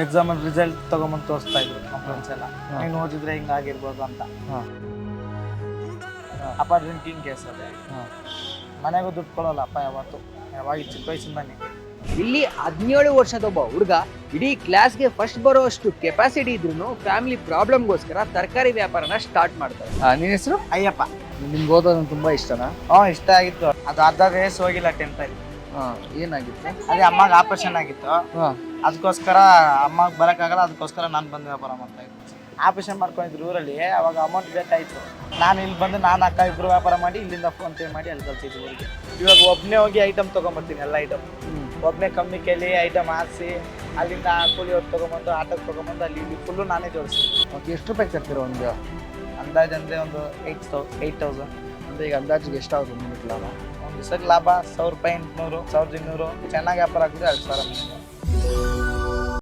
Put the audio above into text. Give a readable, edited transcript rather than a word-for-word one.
Exam result ತಗೊಂಬಂದು ತೋರಿಸ್ತಾ ಇದ್ರು ನಮ್ಮ ಫ್ರೆಂಡ್ಸ್ ಎಲ್ಲ, ನೀನು ಓದಿದ್ರೆ ಹಿಂಗಾಗಿರ್ಬೋದು ಅಂತ. ಅಪ್ಪ ಡ್ರಿಂಕಿಂಗ್ ಕೇಸ್ ಅದೇ, ಮನೆಗೂ ದುಡ್ಡು ಕೊಡೋಲ್ಲ ಅಪ್ಪ ಯಾವತ್ತು, ಯಾವಾಗ ಚಿಕ್ಕ ವಯಸ್ಸಿಂದಾನೆ. ಇಲ್ಲಿ 17 ವರ್ಷದ ಒಬ್ಬ ಹುಡುಗ ಇಡೀ ಕ್ಲಾಸ್ಗೆ ಫಸ್ಟ್ ಬರೋಷ್ಟು ಕೆಪಾಸಿಟಿ ಇದ್ರು ಫ್ಯಾಮಿಲಿ ಪ್ರಾಬ್ಲಮ್ಗೋಸ್ಕರ ತರಕಾರಿ ವ್ಯಾಪಾರನ ಸ್ಟಾರ್ಟ್ ಮಾಡ್ತಾರೆ. ನಿನ್ನ ಹೆಸರು? ಅಯ್ಯಪ್ಪ. ನಿಮ್ಗೆ ಓದೋದು ತುಂಬಾ ಇಷ್ಟನಾ? ಇಷ್ಟ ಆಗಿತ್ತು. ಅದು ಅರ್ಧ ರೇಸ್ ಹೋಗಿಲ್ಲ 10th ಅಲ್ಲಿ. ಏನಾಗಿತ್ತು? ಅದೇ ಅಮ್ಮಗೆ ಆಪರೇಷನ್ ಆಗಿತ್ತು, ಅದಕ್ಕೋಸ್ಕರ ಅಮ್ಮಗೆ ಬರೋಕ್ಕಾಗಲ್ಲ, ಅದಕ್ಕೋಸ್ಕರ ನಾನು ಬಂದು ವ್ಯಾಪಾರ ಮಾಡ್ತಾ ಇದ್ದೆ. ಆಪರೇಷನ್ ಮಾಡ್ಕೊಂಡಿದ್ರು ಊರಲ್ಲಿ, ಅವಾಗ ಅಮೌಂಟ್ ಬೇಕಾಯಿತು. ನಾನು ಇಲ್ಲಿ ಬಂದು ನಾನು ಅಕ್ಕ ಇಬ್ಬರು ವ್ಯಾಪಾರ ಮಾಡಿ ಇಲ್ಲಿಂದ ಫೋನ್ ಪೇ ಮಾಡಿ ಅಲ್ಲಿ ಕಲ್ಸಿದ್ದು ಊರಿಗೆ. ಇವಾಗ ಒಬ್ಬನೇ ಹೋಗಿ ಐಟಮ್ ತೊಗೊಂಬರ್ತೀನಿ, ಎಲ್ಲ ಐಟಮ್ ಒಬ್ಬನೇ ಕಮ್ಮಿ ಕೈಲಿ ಐಟಮ್ ಹಾಕ್ಸಿ ಅಲ್ಲಿಂದ ಕೂಲಿ ಹೊತ್ತು ತೊಗೊಂಬಂದು ಆಟೋಕ್ಕೆ ತೊಗೊಂಬಂದು ಅಲ್ಲಿ ಇಲ್ಲಿ ಫುಲ್ಲು ನಾನೇ ಜೋಡಿಸ್ತೀನಿ. ಎಷ್ಟು ರೂಪಾಯಿ ತರ್ತೀರ ಒಂದು ಅಂದಾಜು ಅಂದರೆ ಒಂದು 8,000. ಅಂದರೆ ಈಗ ಅಂದಾಜಿಗೆ ಎಷ್ಟಾಗುತ್ತೆ ನಿಮಗೆ ಲಾಭ? ಒಂದು ದಿವಸಕ್ಕೆ ಲಾಭ 1,000 ರೂಪಾಯಿ, 800, 1,200. ಚೆನ್ನಾಗಿ ವ್ಯಾಪಾರ ಆಗಿದ್ರೆ 2,000.